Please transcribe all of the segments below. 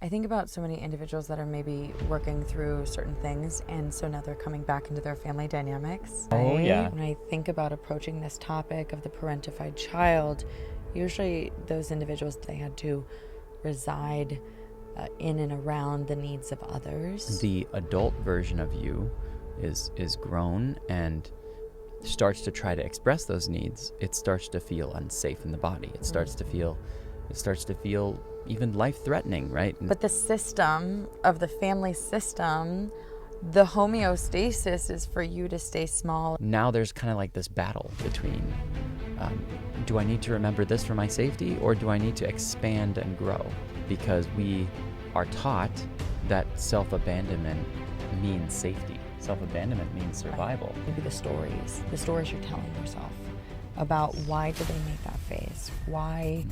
I think about so many individuals that are maybe working through certain things, and so now they're coming back into their family dynamics. Oh, right? yeah. When I think about approaching this topic of the parentified child, usually those individuals, they had to reside in and around the needs of others. The adult version of you is grown and starts to try to express those needs. It starts to feel unsafe in the body. It starts to feel even life-threatening, right? But the system of the family system, the homeostasis is for you to stay small. Now there's kind of like this battle between, do I need to remember this for my safety, or do I need to expand and grow? Because we are taught that self-abandonment means safety. Self-abandonment means survival. Maybe the stories you're telling yourself about why did they make that face? Why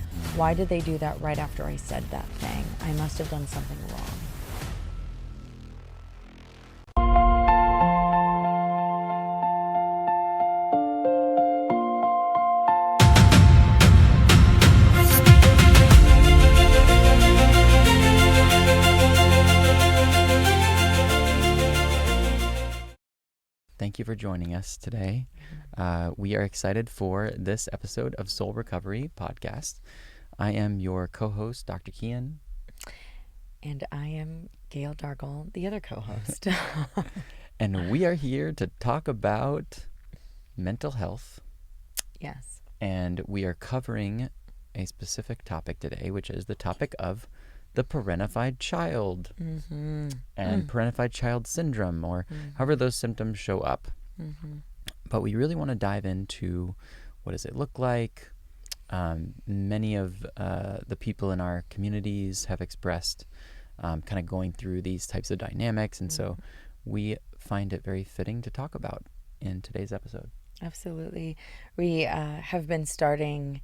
did they do that right after I said that thing? I must have done something wrong. Thank you for joining us today. We are excited for this episode of Soul Recovery Podcast. I am your co-host, Dr. Kian. And I am Gail Dargle, the other co-host. And we are here to talk about mental health. Yes. And we are covering a specific topic today, which is the topic of the parentified child and parentified child syndrome, or however those symptoms show up. But we really want to dive into what does it look like. Many of the people in our communities have expressed kind of going through these types of dynamics, and so we find it very fitting to talk about in today's episode. Absolutely. We have been starting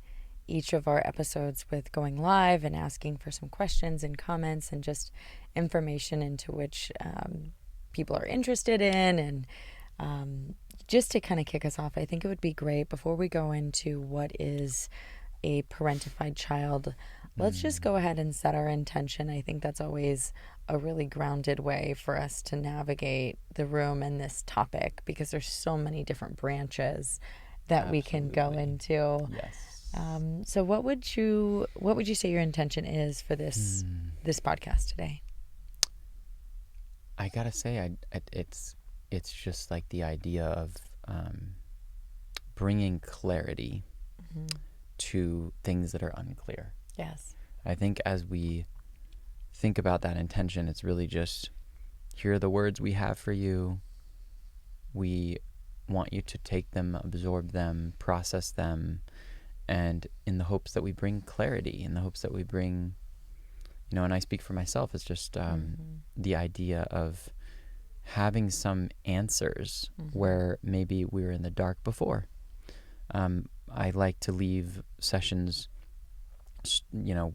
each of our episodes with going live and asking for some questions and comments and just information into which people are interested in. And just to kind of kick us off, I think it would be great before we go into what is a parentified child, let's just go ahead and set our intention. I think that's always a really grounded way for us to navigate the room and this topic, because there's so many different branches that we can go into. Yes. So what would you say your intention is for this podcast today? I gotta say, it's just like the idea of bringing clarity to things that are unclear. Yes. I think as we think about that intention, it's really just, here are the words we have for you. We want you to take them, absorb them, process them, and in the hopes that we bring clarity, in the hopes that we bring, and I speak for myself, it's just the idea of having some answers where maybe we were in the dark before. I like to leave sessions,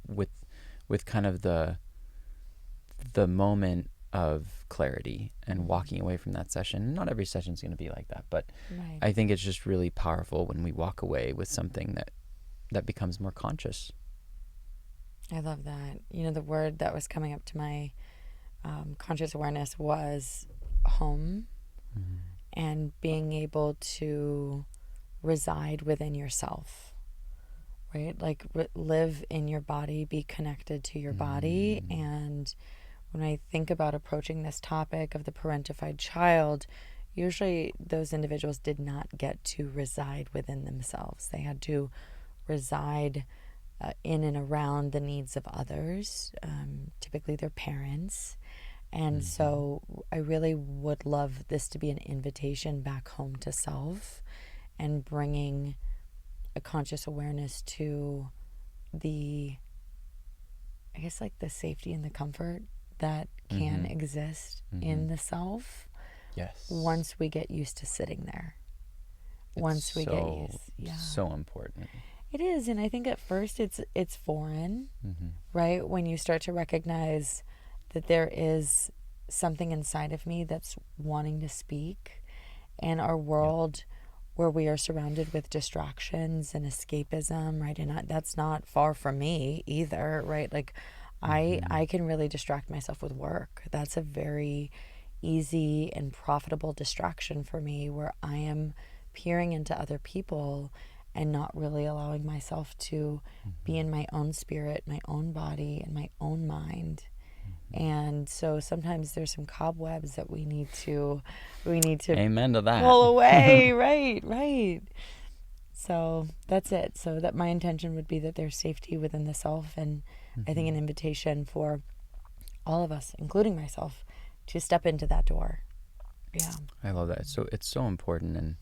with kind of the moment of clarity and walking away from that session. Not every session is going to be like that, but Right. I think it's just really powerful when we walk away with something that becomes more conscious. I love that. The word that was coming up to my conscious awareness was home, and being able to reside within yourself, right? Like live in your body, be connected to your body. And when I think about approaching this topic of the parentified child, usually those individuals did not get to reside within themselves. They had to reside in and around the needs of others, typically their parents. And so I really would love this to be an invitation back home to self, and bringing a conscious awareness to the safety and the comfort that can exist in the self. Yes. Once we get used to sitting there. So important. It is, and I think at first it's foreign, right? When you start to recognize that there is something inside of me that's wanting to speak, and our world where we are surrounded with distractions and escapism, right? And that's not far from me either, right? Like, I can really distract myself with work. That's a very easy and profitable distraction for me, where I am peering into other people and not really allowing myself to be in my own spirit, my own body, and my own mind. And so sometimes there's some cobwebs that we need to Amen to that. pull away. Right. So that's it. So that my intention would be that there's safety within the self, and I think an invitation for all of us, including myself, to step into that door. Yeah. I love that. So it's so important, and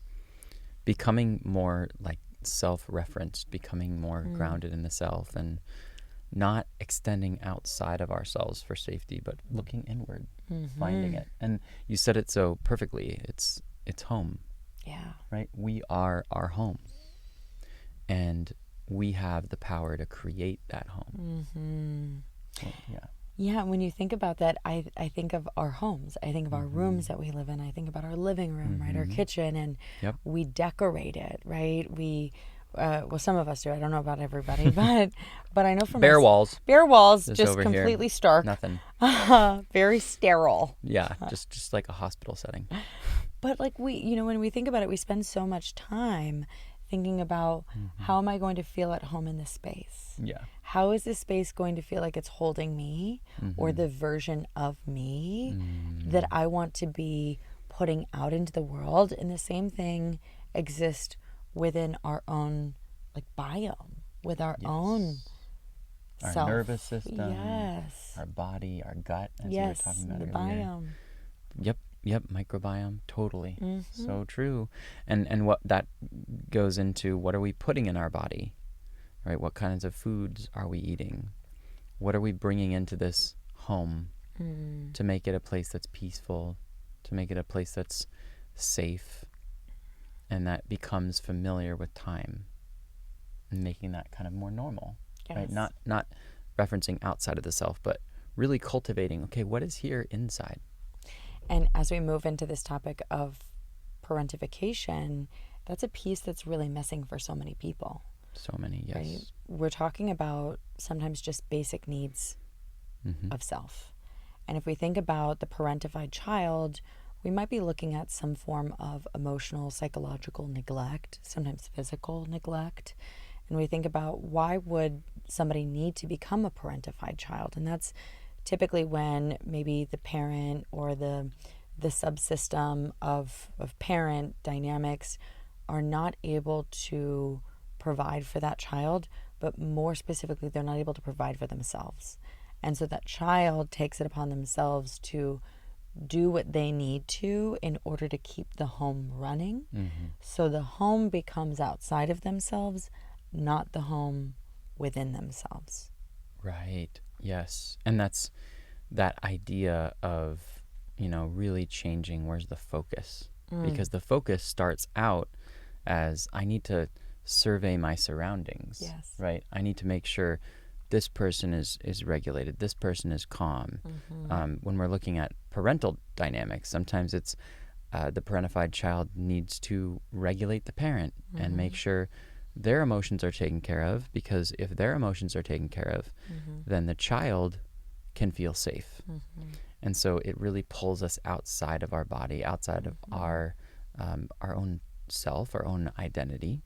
becoming more like self-referenced, becoming more grounded in the self, and not extending outside of ourselves for safety, but looking inward, finding it. And you said it so perfectly. It's home. Yeah. Right? We are our home. And we have the power to create that home. So, yeah. Yeah, when you think about that, I think of our homes. I think of our rooms that we live in. I think about our living room, right? Our kitchen, and we decorate it, right? We, well, some of us do. I don't know about everybody, but I know from bare walls. Bare walls, This just over completely here, stark. nothing. Very sterile. Yeah, just like a hospital setting. But like when we think about it, we spend so much time thinking about how am I going to feel at home in this space? Yeah. How is this space going to feel like it's holding me, or the version of me that I want to be putting out into the world? And the same thing exists within our own like biome, with our own our self. nervous system, yes, our body, our gut, as yes, you were talking about the earlier. biome. Yep, microbiome, totally. So true. And what that goes into, what are we putting in our body? Right? What kinds of foods are we eating? What are we bringing into this home to make it a place that's peaceful, to make it a place that's safe, and that becomes familiar with time, and making that kind of more normal. Yes. Right? Not referencing outside of the self, but really cultivating, okay, what is here inside? And as we move into this topic of parentification, that's a piece that's really missing for so many people. So many, yes. Right? We're talking about sometimes just basic needs of self. And if we think about the parentified child, we might be looking at some form of emotional, psychological neglect, sometimes physical neglect. And we think about, why would somebody need to become a parentified child? And that's typically when maybe the parent or the subsystem of parent dynamics are not able to provide for that child, but more specifically, they're not able to provide for themselves. And so that child takes it upon themselves to do what they need to in order to keep the home running. So the home becomes outside of themselves, not the home within themselves. Right. Yes. And that's that idea of, really changing where's the focus. Because the focus starts out as, I need to survey my surroundings. Yes. Right? I need to make sure this person is regulated, this person is calm. When we're looking at parental dynamics, sometimes it's the parentified child needs to regulate the parent and make sure their emotions are taken care of, because if their emotions are taken care of, then the child can feel safe. And so it really pulls us outside of our body, outside of our own self, our own identity.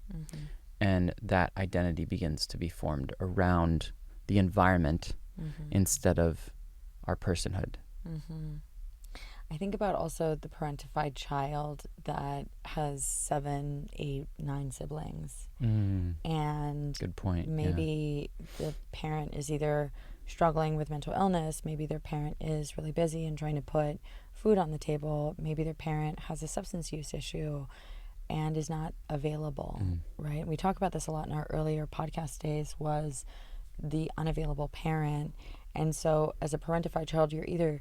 And that identity begins to be formed around the environment instead of our personhood. I think about also the parentified child that has 7, 8, 9 siblings. And good point. Maybe the parent is either struggling with mental illness, maybe their parent is really busy and trying to put food on the table, maybe their parent has a substance use issue and is not available, right? We talk about this a lot in our earlier podcast days, was the unavailable parent. And so as a parentified child, you're either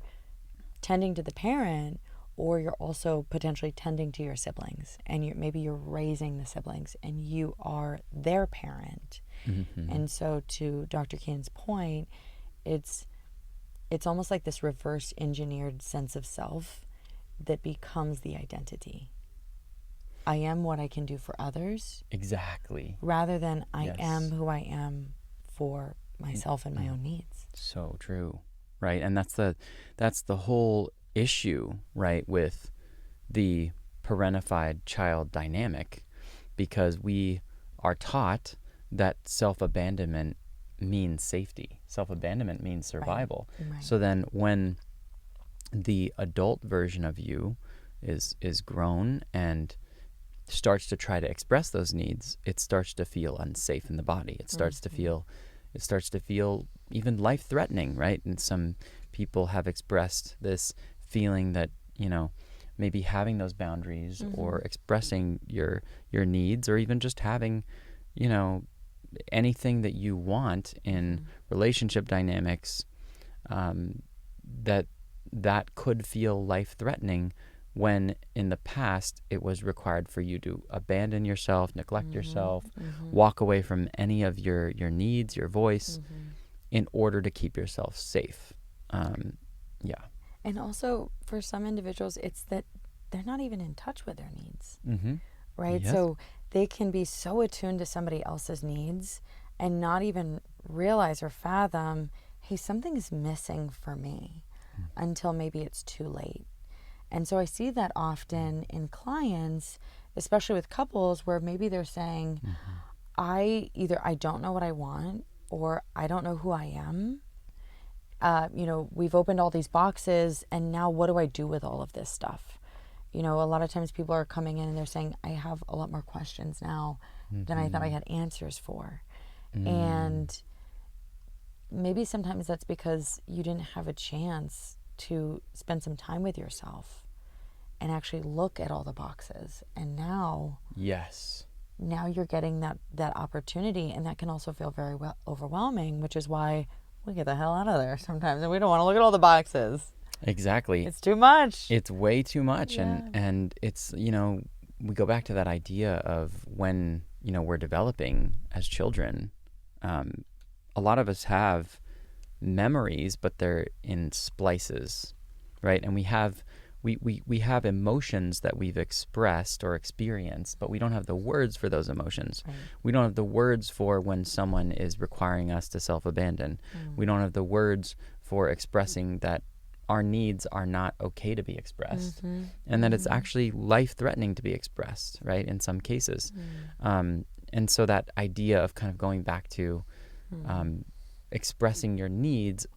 tending to the parent, or you're also potentially tending to your siblings, and maybe you're raising the siblings and you are their parent. And so to Dr. Keenan's point, it's almost like this reverse engineered sense of self that becomes the identity. I am what I can do for others. Exactly. Rather than I am who I am for myself and my own needs. So true, right? And that's the whole issue, right, with the parentified child dynamic, because we are taught that self-abandonment means safety. Self-abandonment means survival. Right. So then when the adult version of you is grown and starts to try to express those needs, it starts to feel unsafe in the body. It starts to feel even life-threatening, right? And some people have expressed this feeling that, maybe having those boundaries or expressing your needs, or even just having, anything that you want in relationship dynamics, that could feel life-threatening, when in the past it was required for you to abandon yourself, neglect yourself, walk away from any of your needs, your voice, in order to keep yourself safe. Yeah. And also, for some individuals, it's that they're not even in touch with their needs, right? Yes. So they can be so attuned to somebody else's needs and not even realize or fathom, hey, something's missing for me, until maybe it's too late. And so I see that often in clients, especially with couples, where maybe they're saying, I don't know what I want, or I don't know who I am. We've opened all these boxes, and now what do I do with all of this stuff? A lot of times people are coming in and they're saying, I have a lot more questions now than I thought I had answers for. And maybe sometimes that's because you didn't have a chance to spend some time with yourself and actually look at all the boxes. And now you're getting that opportunity, and that can also feel very overwhelming, which is why we get the hell out of there sometimes, and we don't want to look at all the boxes. Exactly. It's too much. It's way too much. Yeah. And it's, we go back to that idea of when, we're developing as children. A lot of us have memories, but they're in splices, right? And we have emotions that we've expressed or experienced, but we don't have the words for those emotions. Right. We don't have the words for when someone is requiring us to self-abandon. We don't have the words for expressing that our needs are not okay to be expressed, and that it's actually life-threatening to be expressed, right, in some cases. And so that idea of kind of going back to expressing your needs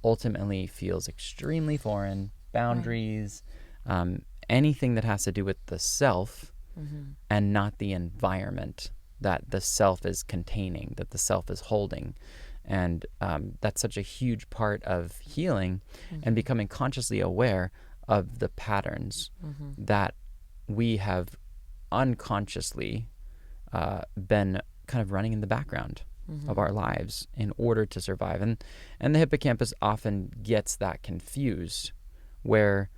ultimately feels extremely foreign. Boundaries, anything that has to do with the self and not the environment that the self is containing, that the self is holding. And that's such a huge part of healing and becoming consciously aware of the patterns that we have unconsciously been kind of running in the background of our lives in order to survive. And the hippocampus often gets that confused, where,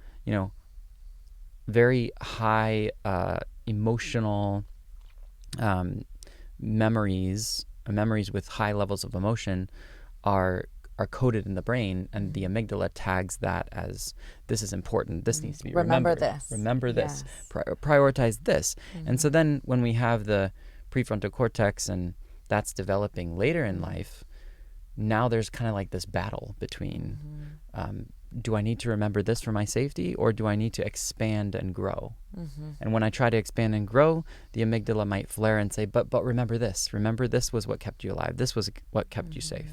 very high emotional memories with high levels of emotion are coded in the brain, and the amygdala tags that as, this is important, this needs to be remembered. Remember this. Prioritize this. And so then when we have the prefrontal cortex, and that's developing later in life, now there's kind of like this battle between do I need to remember this for my safety, or do I need to expand and grow? And when I try to expand and grow, the amygdala might flare and say, but remember this. Remember, this was what kept you alive. This was what kept you safe.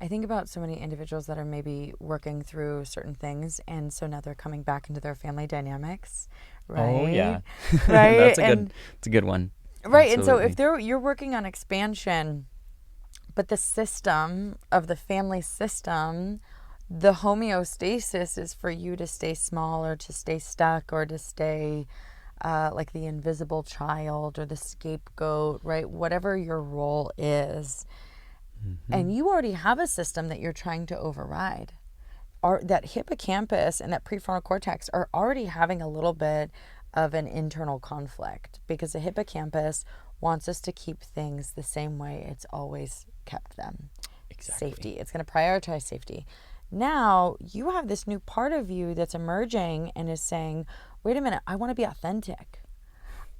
I think about so many individuals that are maybe working through certain things, and so now they're coming back into their family dynamics, right? Oh, yeah. Right? It's a good one. Right. Absolutely. And so if you're working on expansion, but the system of the family system, the homeostasis is for you to stay small, or to stay stuck, or to stay like the invisible child or the scapegoat, right? Whatever your role is. And you already have a system that you're trying to override. That hippocampus and that prefrontal cortex are already having a little bit of an internal conflict, because the hippocampus wants us to keep things the same way it's always kept them. Exactly. Safety. It's going to prioritize safety. Now you have this new part of you that's emerging and is saying, wait a minute, I want to be authentic.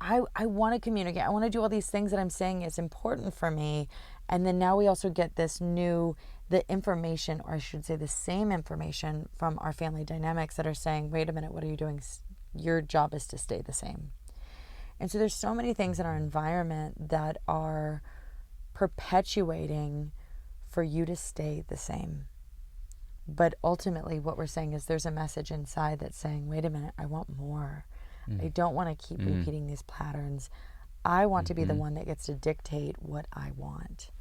I want to communicate. I want to do all these things that I'm saying is important for me. And then now we also get the information, or I should say the same information from our family dynamics that are saying, wait a minute, what are you doing? Your job is to stay the same. And so there's so many things in our environment that are perpetuating for you to stay the same. But ultimately what we're saying is there's a message inside that's saying, wait a minute, I want more. I don't want to keep repeating these patterns. I want to be the one that gets to dictate what I want.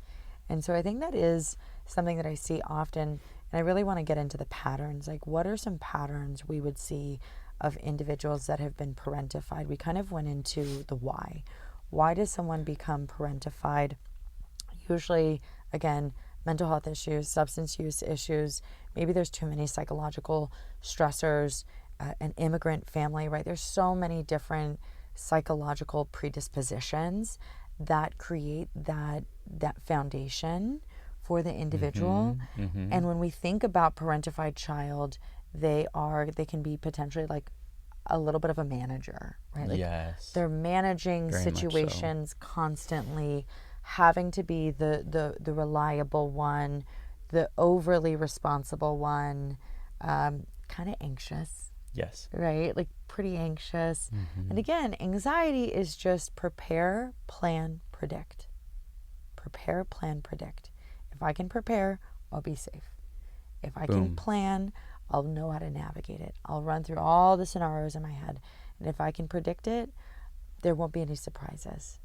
And so I think that is something that I see often. And I really want to get into the patterns. Like, what are some patterns we would see of individuals that have been parentified? We kind of went into the why. Why does someone become parentified? Usually, again, mental health issues, substance use issues. Maybe there's too many psychological stressors, an immigrant family, right? There's so many different psychological predispositions that create that foundation for the individual. And when we think about parentified child, they can be potentially like a little bit of a manager, right? Like, yes. they're managing Very much so. situations constantly, having to be the reliable one, the overly responsible one, kind of anxious. Yes. Right? Like, pretty anxious. And again, anxiety is just prepare, plan, predict. Prepare, plan, predict. If I can prepare, I'll be safe. If I can plan, I'll know how to navigate it. I'll run through all the scenarios in my head. And if I can predict it, there won't be any surprises.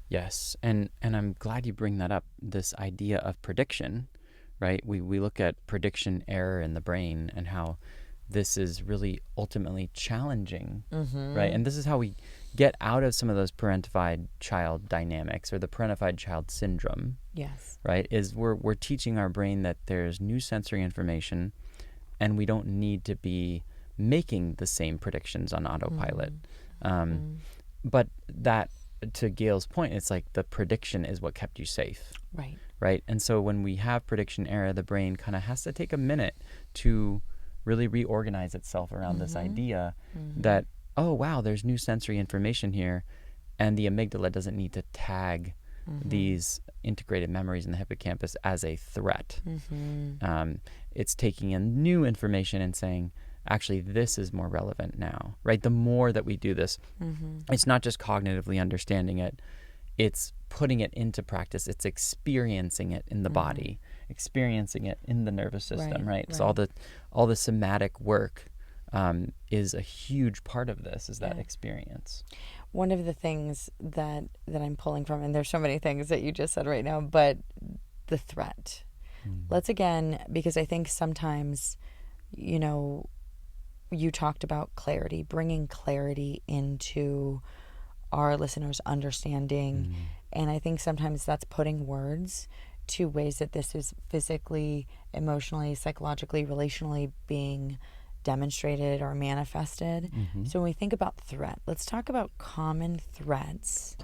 Yes. And I'm glad you bring that up, this idea of prediction, right? We look at prediction error in the brain and how this is really ultimately challenging, right? And this is how we get out of some of those parentified child dynamics or the parentified child syndrome. Yes. Right? Is we're teaching our brain that there's new sensory information and we don't need to be making the same predictions on autopilot. But that, to Gail's point, it's like the prediction is what kept you safe. Right. Right? And so when we have prediction error, the brain kind of has to take a minute to really reorganize itself around this idea that, oh, wow, there's new sensory information here. And the amygdala doesn't need to tag these integrated memories in the hippocampus as a threat. It's taking in new information and saying, actually, this is more relevant now, right? The more that we do this, it's not just cognitively understanding it, it's putting it into practice. It's experiencing it in the body, experiencing it in the nervous system, right? So all the somatic work is a huge part of this, is that experience. One of the things that I'm pulling from, and there's so many things that you just said right now, but the threat. Let's again, because I think sometimes, you talked about clarity, bringing clarity into our listeners' understanding. And I think sometimes that's putting words to ways that this is physically, emotionally, psychologically, relationally being demonstrated or manifested. So when we think about threat, let's talk about common threats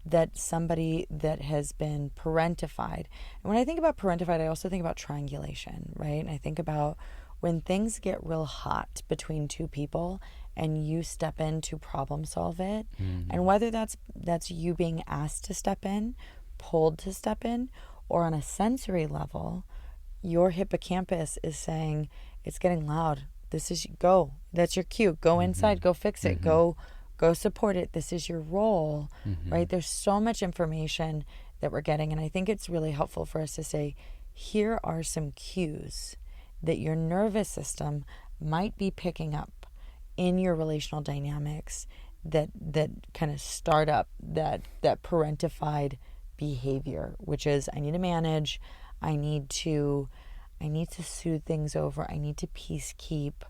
that somebody that has been parentified. And when I think about parentified, I also think about triangulation, right? And I think about when things get real hot between two people and you step in to problem solve it, and whether that's you being asked to step in, pulled to step in, or on a sensory level, your hippocampus is saying, it's getting loud. This is, go. That's your cue. Go inside. Go fix it. Go support it. This is your role, right? There's so much information that we're getting. And I think it's really helpful for us to say, here are some cues that your nervous system might be picking up in your relational dynamics that kind of start up that parentified behavior, which is, I need to manage, I need to soothe things over, I need to peace keep,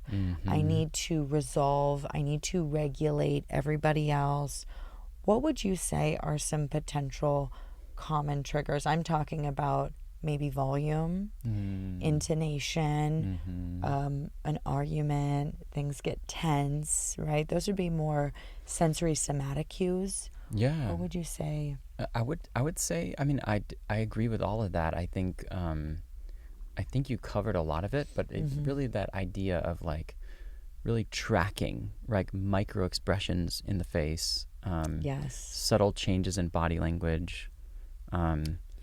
I need to resolve, I need to regulate everybody else. What would you say are some potential common triggers? I'm talking about maybe volume, intonation, an argument, things get tense, right? Those would be more sensory somatic cues. Yeah. What would you say? I would say, I mean, I agree with all of that. I think you covered a lot of it, but it's really that idea of like really tracking, like micro expressions in the face, Yes. subtle changes in body language,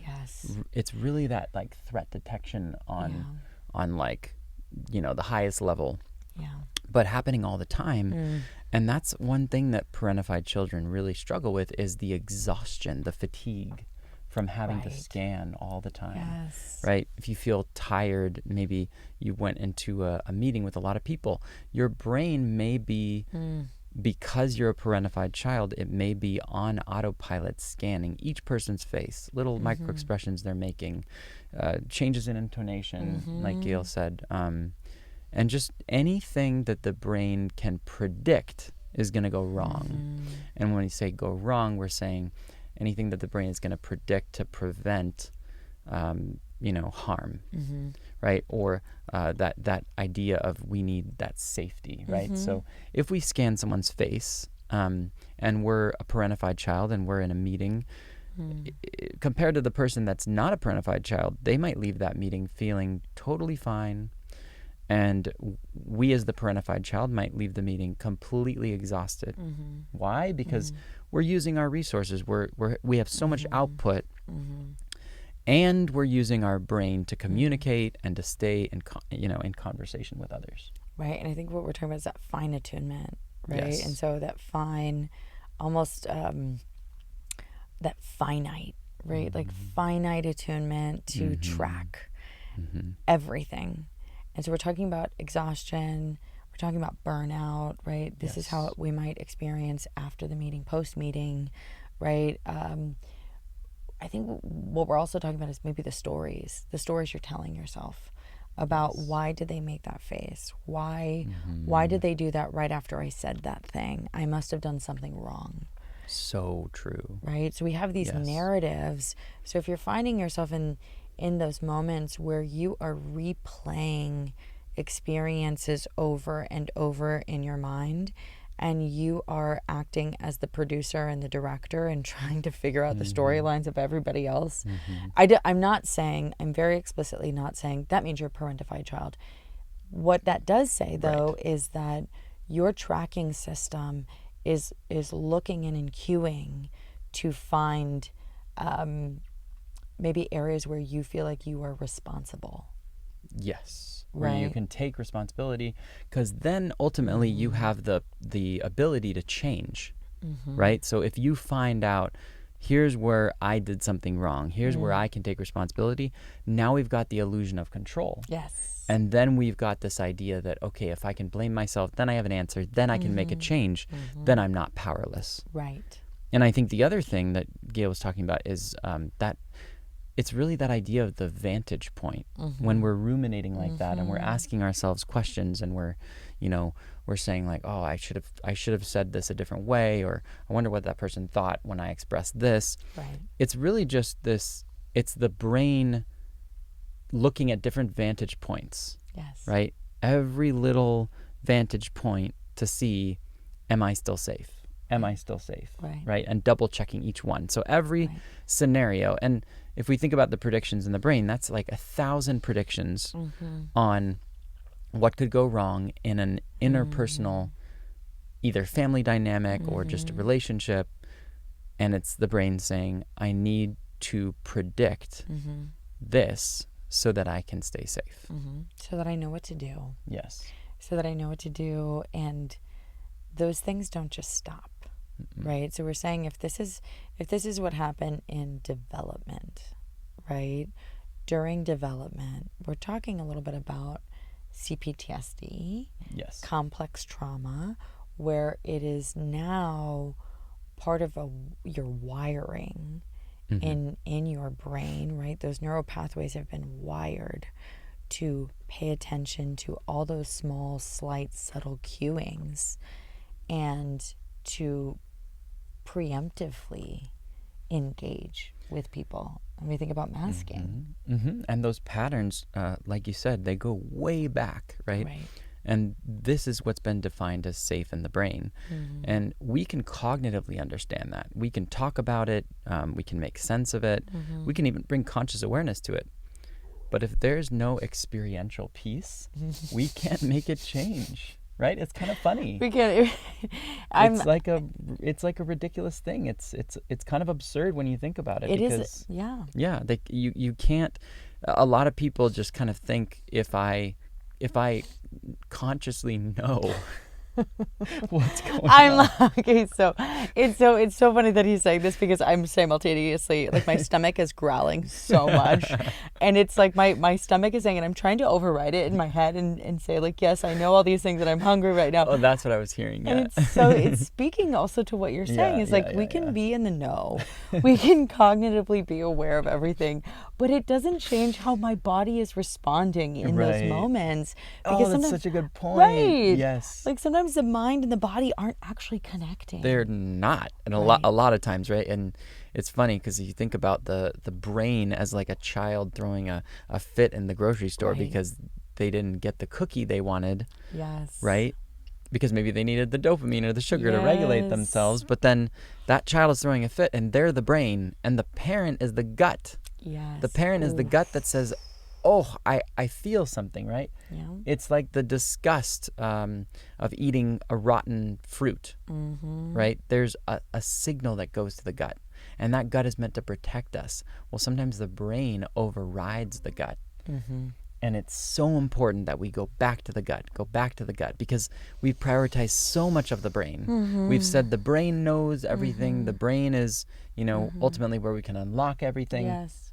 Yes. It's really that like threat detection on like, the highest level, Yeah. but happening all the time. Mm. And that's one thing that parentified children really struggle with, is the exhaustion, the fatigue from having to Right. scan all the time. Yes. Right? If you feel tired, maybe you went into a meeting with a lot of people, your brain may be, because you're a parentified child, it may be on autopilot scanning each person's face, little micro expressions they're making, changes in intonation, like Gail said, and just anything that the brain can predict is going to go wrong. And when we say go wrong, we're saying anything that the brain is going to predict to prevent, harm, right? Or that idea of we need that safety, right? So if we scan someone's face, and we're a parentified child and we're in a meeting, compared to the person that's not a parentified child, they might leave that meeting feeling totally fine. And we as the parentified child might leave the meeting completely exhausted. Why? Because we're using our resources. We have so much output, and we're using our brain to communicate and to stay in conversation with others. Right. And I think what we're talking about is that fine attunement, right? Yes. And so that fine, almost that finite, right? Like finite attunement to track everything. And so we're talking about exhaustion, we're talking about burnout, right? This is how we might experience after the meeting, post-meeting, right? I think what we're also talking about is maybe the stories you're telling yourself about why did they make that face? Why did they do that right after I said that thing? I must have done something wrong. So true. Right? So we have these narratives. So if you're finding yourself in those moments where you are replaying experiences over and over in your mind, and you are acting as the producer and the director and trying to figure out the storylines of everybody else, I'm not saying, I'm very explicitly not saying that means you're a parentified child. What that does say, though, is that your tracking system is looking in and cueing to find maybe areas where you feel like you are responsible. Yes. Where you can take responsibility, because then ultimately you have the ability to change, right? So if you find out, here's where I did something wrong, here's where I can take responsibility, now we've got the illusion of control. Yes. And then we've got this idea that, okay, if I can blame myself, then I have an answer, then I can make a change, then I'm not powerless. Right. And I think the other thing that Gail was talking about is that it's really that idea of the vantage point. When we're ruminating like that and we're asking ourselves questions and we're saying like, oh, I should have said this a different way, or I wonder what that person thought when I expressed this. Right. It's really just this, it's the brain looking at different vantage points. Yes. Right? Every little vantage point to see, am I still safe? Am I still safe? Right? And double checking each one. So every scenario, and if we think about the predictions in the brain, that's like 1,000 predictions on what could go wrong in an interpersonal, either family dynamic or just a relationship. And it's the brain saying, I need to predict this so that I can stay safe. So that I know what to do. Yes. So that I know what to do. And those things don't just stop. Right? So we're saying if this is what happened in development, right? During development, we're talking a little bit about CPTSD, complex trauma, where it is now part of your wiring in your brain, right? Those neural pathways have been wired to pay attention to all those small, slight, subtle cueings and to preemptively engage with people. And we think about masking. And those patterns, like you said, they go way back, right? And this is what's been defined as safe in the brain. And we can cognitively understand that. We can talk about it. We can make sense of it. We can even bring conscious awareness to it. But if there's no experiential piece, we can't make it change. right? It's kind of funny. We can't. It's like a ridiculous thing. It's kind of absurd when you think about it. It because is. Yeah. yeah, you can't. A lot of people just kind of think if I consciously know what's going on. Okay, so it's so funny that he's saying this, because I'm simultaneously, like, my stomach is growling so much, and it's like my stomach is saying, and I'm trying to override it in my head and say, like, yes, I know all these things, and I'm hungry right now. Oh, that's what I was hearing. Yeah. And it's speaking also to what you're saying. Yeah, It's like, we can be in the know, we can cognitively be aware of everything, but it doesn't change how my body is responding in those moments. Because that's such a good point. Right. Yes. Like, sometimes the mind and the body aren't actually connecting. They're not, and a lot of times, right? And it's funny because you think about the brain as like a child throwing a fit in the grocery store because they didn't get the cookie they wanted. Yes. Right? Because maybe they needed the dopamine or the sugar to regulate themselves. But then that child is throwing a fit, and they're the brain, and the parent is the gut. Yes. The parent is the gut that says, oh, I feel something, right? Yeah. It's like the disgust of eating a rotten fruit, right? There's a signal that goes to the gut, and that gut is meant to protect us. Well, sometimes the brain overrides the gut. And it's so important that we go back to the gut, because we've prioritized so much of the brain. We've said the brain knows everything. The brain is, ultimately where we can unlock everything. Yes.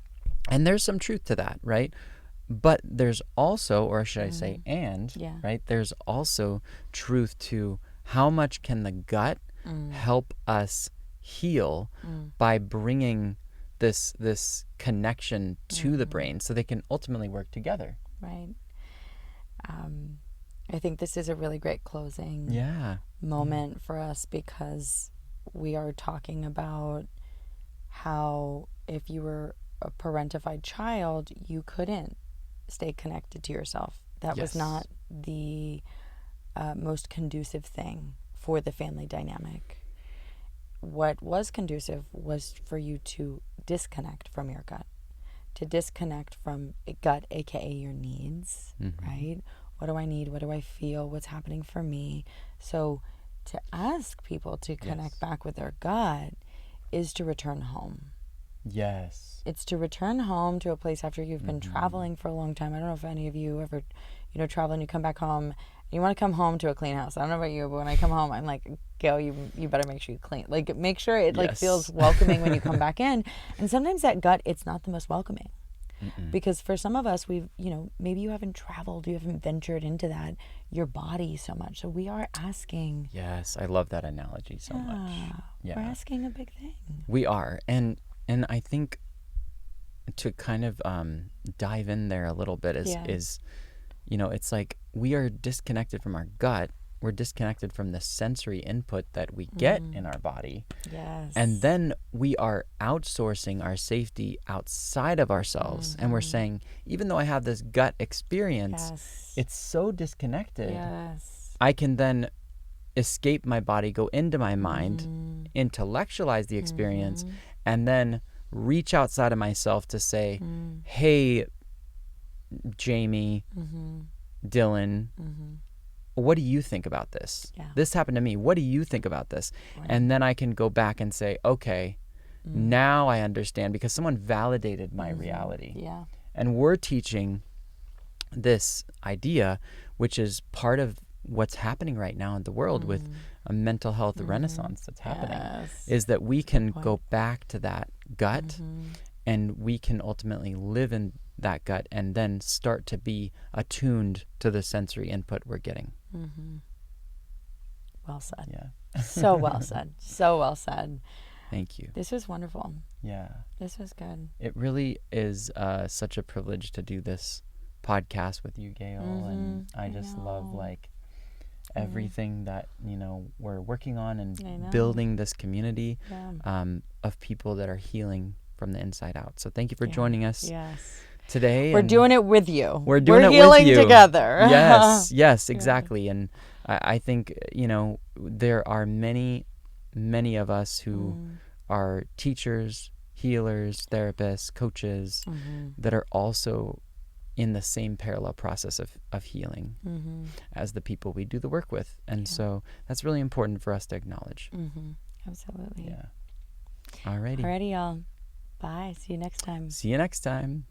And there's some truth to that, right? But there's also, or should I say, right? There's also truth to how much can the gut help us heal by bringing this connection to the brain, so they can ultimately work together. Right. I think this is a really great closing moment for us, because we are talking about how if you were a parentified child, you couldn't stay connected to yourself. That was not the most conducive thing for the family dynamic. What was conducive was for you to disconnect from your gut, to disconnect from gut, aka your needs, right? What do I need? What do I feel? What's happening for me? So to ask people to connect back with their gut is to return home. Yes. It's to return home to a place after you've been traveling for a long time. I don't know if any of you ever, travel and you come back home and you want to come home to a clean house. I don't know about you, but when I come home, I'm like, Gail, you better make sure you clean. Like, make sure it feels welcoming when you come back in. And sometimes that gut, it's not the most welcoming. Because for some of us, we've, maybe you haven't traveled, you haven't ventured into that, your body so much. So we are asking. Yes, I love that analogy so much. Yeah. We're asking a big thing. We are. And I think to kind of dive in there a little bit is it's like we are disconnected from our gut. We're disconnected from the sensory input that we get in our body. Yes. And then we are outsourcing our safety outside of ourselves. And we're saying, even though I have this gut experience, it's so disconnected. Yes. I can then escape my body, go into my mind, intellectualize the experience, and then reach outside of myself to say, hey, Jamie, Dylan, what do you think about this? Yeah. This happened to me. What do you think about this? Right. And then I can go back and say, okay, now I understand, because someone validated my reality. Yeah. And we're teaching this idea, which is part of what's happening right now in the world with a mental health renaissance that's happening, is that we can go back to that gut and we can ultimately live in that gut and then start to be attuned to the sensory input we're getting. Well said. Yeah. So well said. So well said. Thank you. This was wonderful. Yeah. This was good. It really is such a privilege to do this podcast with you, Gail. And I just love everything that, we're working on and building this community of people that are healing from the inside out. So thank you for joining us. Yes. Today. We're doing it with you. We're doing it with you. We're healing together. Yes, exactly. And I think, there are many of us who are teachers, healers, therapists, coaches that are also in the same parallel process of healing as the people we do the work with. And so that's really important for us to acknowledge. Absolutely. Yeah. Alrighty. Alrighty, y'all. Bye. See you next time. See you next time.